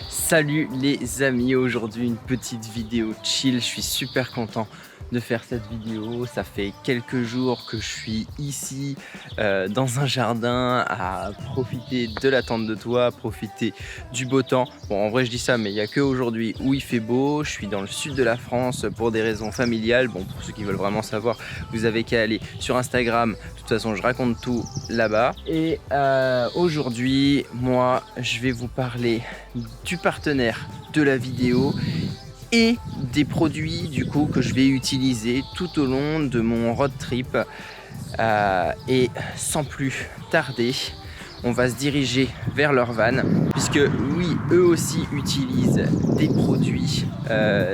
Salut les amis, aujourd'hui une petite vidéo chill, je suis super content de faire cette vidéo. Ça fait quelques jours que je suis ici dans un jardin à profiter de la tente de toit, profiter du beau temps. Bon, en vrai je dis ça, mais il n'y a que aujourd'hui où il fait beau. Je suis dans le sud de la France pour des raisons familiales. Bon, pour ceux qui veulent vraiment savoir, vous avez qu'à aller sur Instagram. De toute façon, je raconte tout là-bas. Et aujourd'hui, moi, je vais vous parler du partenaire de la vidéo et des produits du coup que je vais utiliser tout au long de mon road trip. Et sans plus tarder, on va se diriger vers leur van, puisque oui, eux aussi utilisent des produits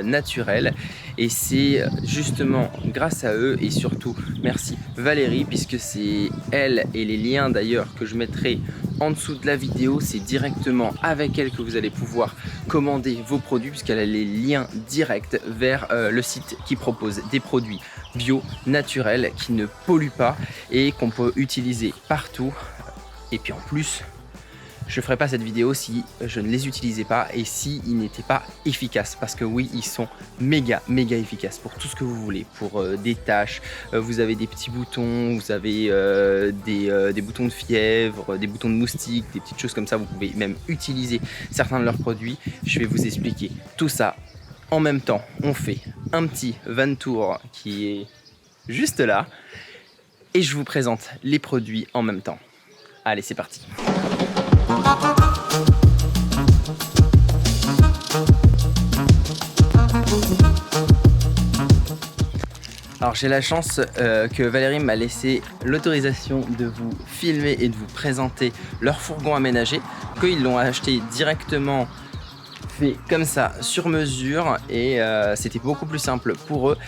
naturels, et c'est justement grâce à eux, et surtout merci Valérie, puisque c'est elle et les liens d'ailleurs que je mettrai en dessous de la vidéo, c'est directement avec elle que vous allez pouvoir commander vos produits, puisqu'elle a les liens directs vers le site qui propose des produits bio, naturels, qui ne polluent pas et qu'on peut utiliser partout. Et puis en plus, je ne ferai pas cette vidéo si je ne les utilisais pas et si ils n'étaient pas efficaces. Parce que oui, ils sont méga efficaces pour tout ce que vous voulez. Pour des taches, vous avez des petits boutons, vous avez des boutons de fièvre, des boutons de moustique, des petites choses comme ça. Vous pouvez même utiliser certains de leurs produits. Je vais vous expliquer tout ça en même temps. On fait un petit van tour qui est juste là. Et je vous présente les produits en même temps. Allez, c'est parti. Alors j'ai la chance que Valérie m'a laissé l'autorisation de vous filmer et de vous présenter leur fourgon aménagé, qu'ils l'ont acheté directement fait comme ça sur mesure, et c'était beaucoup plus simple pour eux.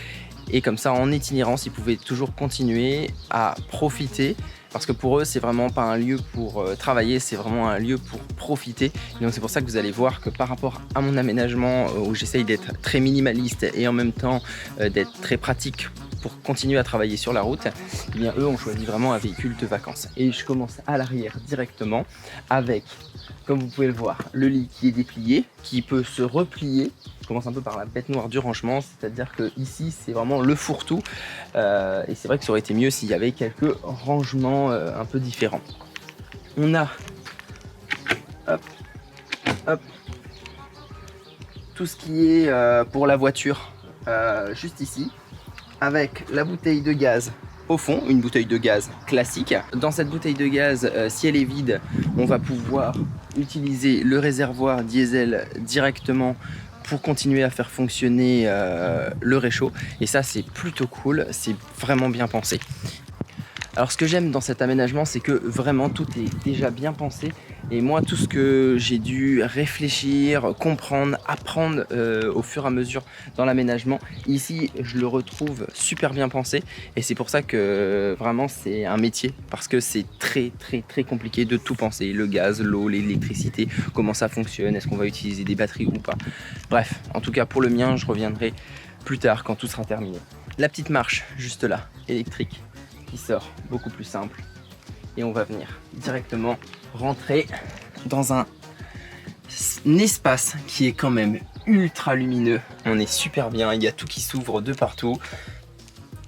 Et comme ça, en itinérance, ils pouvaient toujours continuer à profiter. Parce que pour eux, c'est vraiment pas un lieu pour travailler, c'est vraiment un lieu pour profiter. Et donc c'est pour ça que vous allez voir que par rapport à mon aménagement, où j'essaye d'être très minimaliste et en même temps d'être très pratique pour continuer à travailler sur la route, eh bien eux ont choisi vraiment un véhicule de vacances. Et je commence à l'arrière directement avec, comme vous pouvez le voir, le lit qui est déplié, qui peut se replier. Je commence un peu par la bête noire du rangement, c'est-à-dire que ici c'est vraiment le fourre-tout, et c'est vrai que ça aurait été mieux s'il y avait quelques rangements un peu différents. On a hop, tout ce qui est pour la voiture juste ici, avec la bouteille de gaz au fond, une bouteille de gaz classique. Dans cette bouteille de gaz, si elle est vide, on va pouvoir utiliser le réservoir diesel directement pour continuer à faire fonctionner le réchaud. Et ça, c'est plutôt cool, c'est vraiment bien pensé. Alors ce que j'aime dans cet aménagement, c'est que vraiment tout est déjà bien pensé. Et moi, tout ce que j'ai dû réfléchir, comprendre, apprendre au fur et à mesure dans l'aménagement, ici, je le retrouve super bien pensé. Et c'est pour ça que vraiment, c'est un métier. Parce que c'est très compliqué de tout penser. Le gaz, l'eau, l'électricité, comment ça fonctionne, est-ce qu'on va utiliser des batteries ou pas. Bref, en tout cas pour le mien, je reviendrai plus tard quand tout sera terminé. La petite marche, juste là, électrique, qui sort, beaucoup plus simple. Et on va venir directement rentrer dans un espace qui est quand même ultra lumineux. On est super bien, il y a tout qui s'ouvre de partout.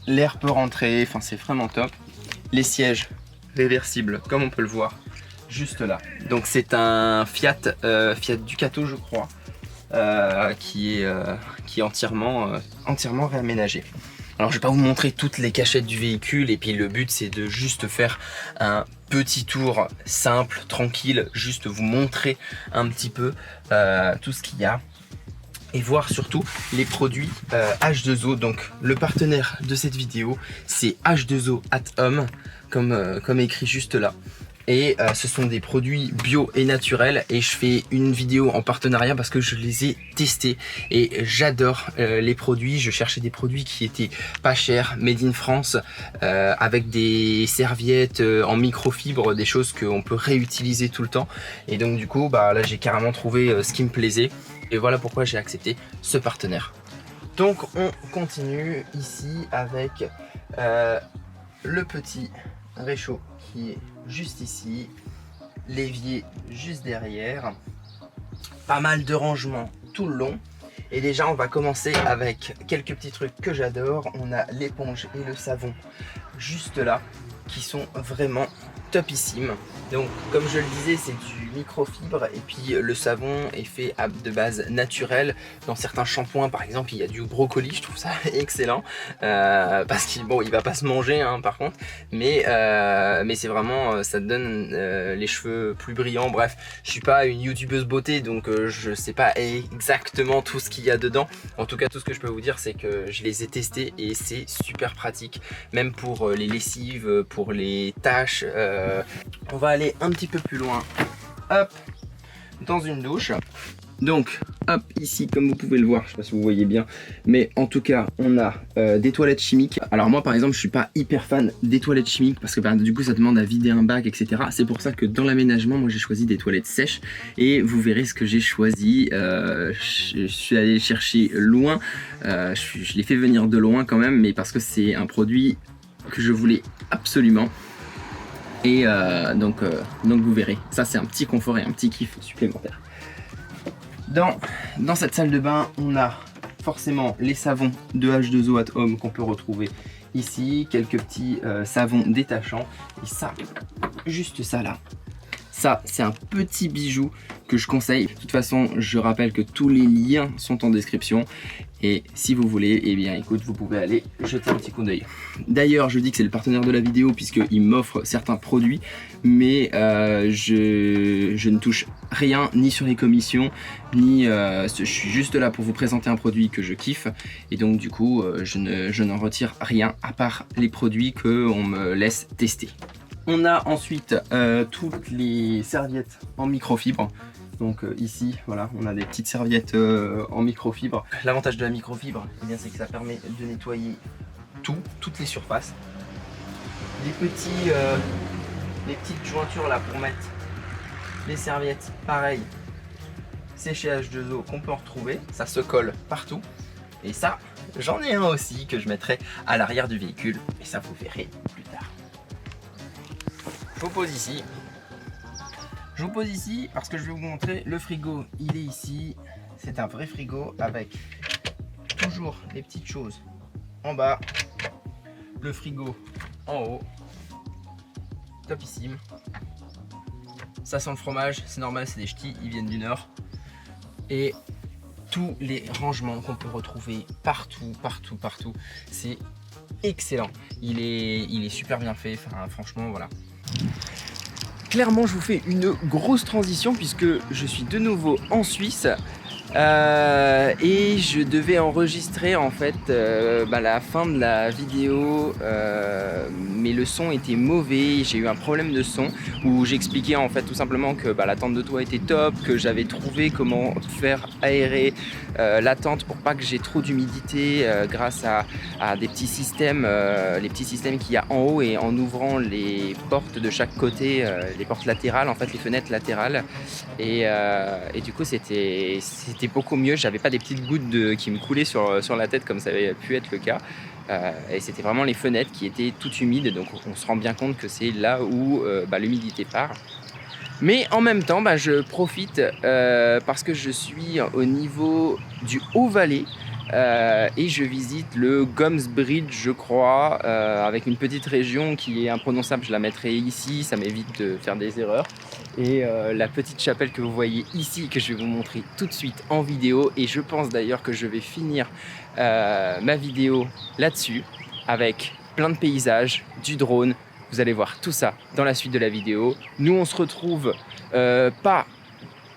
L'air peut rentrer, enfin c'est vraiment top. Les sièges réversibles, comme on peut le voir, juste là. Donc c'est un Fiat Ducato, je crois, qui est entièrement réaménagé. Alors je vais pas vous montrer toutes les cachettes du véhicule, et puis le but c'est de juste faire un petit tour simple, tranquille, juste vous montrer un petit peu tout ce qu'il y a et voir surtout les produits H2O. Donc le partenaire de cette vidéo c'est H2O at Home, comme écrit juste là. Et ce sont des produits bio et naturels et je fais une vidéo en partenariat parce que je les ai testés et j'adore les produits. Je cherchais des produits qui étaient pas chers, made in France, avec des serviettes en microfibre, des choses qu'on peut réutiliser tout le temps. Et donc du coup là j'ai carrément trouvé ce qui me plaisait et voilà pourquoi j'ai accepté ce partenaire. Donc on continue ici avec le petit réchaud qui est juste ici, l'évier juste derrière, pas mal de rangements tout le long. Et déjà on va commencer avec quelques petits trucs que j'adore. On a l'éponge et le savon juste là qui sont vraiment topissimes. Donc comme je le disais, c'est du microfibre et puis le savon est fait de base naturelle. Dans certains shampoings par exemple il y a du brocoli, je trouve ça excellent parce qu'il il va pas se manger hein, par contre, mais c'est vraiment ça te donne les cheveux plus brillants. Bref, je suis pas une youtubeuse beauté donc je sais pas exactement tout ce qu'il y a dedans. En tout cas tout ce que je peux vous dire c'est que je les ai testés et c'est super pratique, même pour les lessives, pour les tâches. On va aller un petit peu plus loin, hop, dans une douche. Donc hop, ici comme vous pouvez le voir, je sais pas si vous voyez bien, mais en tout cas on a des toilettes chimiques. Alors moi par exemple je suis pas hyper fan des toilettes chimiques parce que du coup ça demande à vider un bac, etc. C'est pour ça que dans l'aménagement moi j'ai choisi des toilettes sèches et vous verrez ce que j'ai choisi. Je suis allé chercher loin, je l'ai fait venir de loin quand même, mais parce que c'est un produit que je voulais absolument. Et donc vous verrez, ça c'est un petit confort et un petit kiff supplémentaire. Dans cette salle de bain, on a forcément les savons de H2O at Home qu'on peut retrouver ici, quelques petits savons détachants. Et ça, juste ça là, ça c'est un petit bijou que je conseille. De toute façon, je rappelle que tous les liens sont en description. Et si vous voulez, eh bien écoute, vous pouvez aller jeter un petit coup d'œil. D'ailleurs, je dis que c'est le partenaire de la vidéo puisqu'il m'offre certains produits, mais je ne touche rien, ni sur les commissions, ni je suis juste là pour vous présenter un produit que je kiffe. Et donc du coup, je n'en retire rien à part les produits qu'on me laisse tester. On a ensuite toutes les serviettes en microfibre. Donc ici, voilà, on a des petites serviettes en microfibre. L'avantage de la microfibre, eh bien, c'est que ça permet de nettoyer toutes les surfaces. Les petites jointures là pour mettre les serviettes, pareil, c'est chez H2O qu'on peut en retrouver. Ça se colle partout. Et ça, j'en ai un aussi que je mettrai à l'arrière du véhicule. Et ça, vous verrez plus tard. Je vous pose ici. Je vous pose ici parce que je vais vous montrer le frigo. Il est ici. C'est un vrai frigo avec toujours les petites choses en bas. Le frigo en haut. Topissime. Ça sent le fromage. C'est normal, c'est des ch'tis. Ils viennent du nord. Et tous les rangements qu'on peut retrouver partout. C'est excellent. Il est super bien fait. Enfin, franchement, voilà. Clairement, je vous fais une grosse transition puisque je suis de nouveau en Suisse et je devais enregistrer en fait la fin de la vidéo, mais le son était mauvais. J'ai eu un problème de son où j'expliquais en fait tout simplement que la tente de toit était top, que j'avais trouvé comment faire aérer la tente pour pas que j'ai trop d'humidité grâce à des petits systèmes, les petits systèmes qu'il y a en haut, et en ouvrant les portes de chaque côté, les portes latérales, en fait les fenêtres latérales, et du coup c'était beaucoup mieux. J'avais pas des petites gouttes qui me coulaient sur la tête comme ça avait pu être le cas, et c'était vraiment les fenêtres qui étaient toutes humides, donc on se rend bien compte que c'est là où l'humidité part. Mais en même temps, je profite parce que je suis au niveau du Haut-Valais et je visite le Gums Bridge, je crois, avec une petite région qui est imprononçable. Je la mettrai ici, ça m'évite de faire des erreurs. Et la petite chapelle que vous voyez ici, que je vais vous montrer tout de suite en vidéo. Et je pense d'ailleurs que je vais finir ma vidéo là-dessus, avec plein de paysages, du drone. Vous allez voir tout ça dans la suite de la vidéo. Nous, on se retrouve pas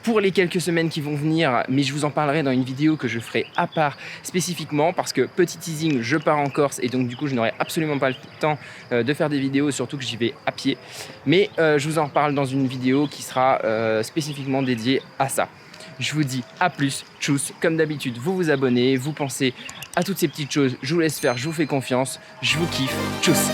pour les quelques semaines qui vont venir, mais je vous en parlerai dans une vidéo que je ferai à part spécifiquement parce que petit teasing, je pars en Corse et donc du coup je n'aurai absolument pas le temps de faire des vidéos, surtout que j'y vais à pied. Mais je vous en reparle dans une vidéo qui sera spécifiquement dédiée à ça. Je vous dis à plus, tchuss, comme d'habitude, vous vous abonnez, vous pensez à toutes ces petites choses, je vous laisse faire, je vous fais confiance, je vous kiffe, tchuss.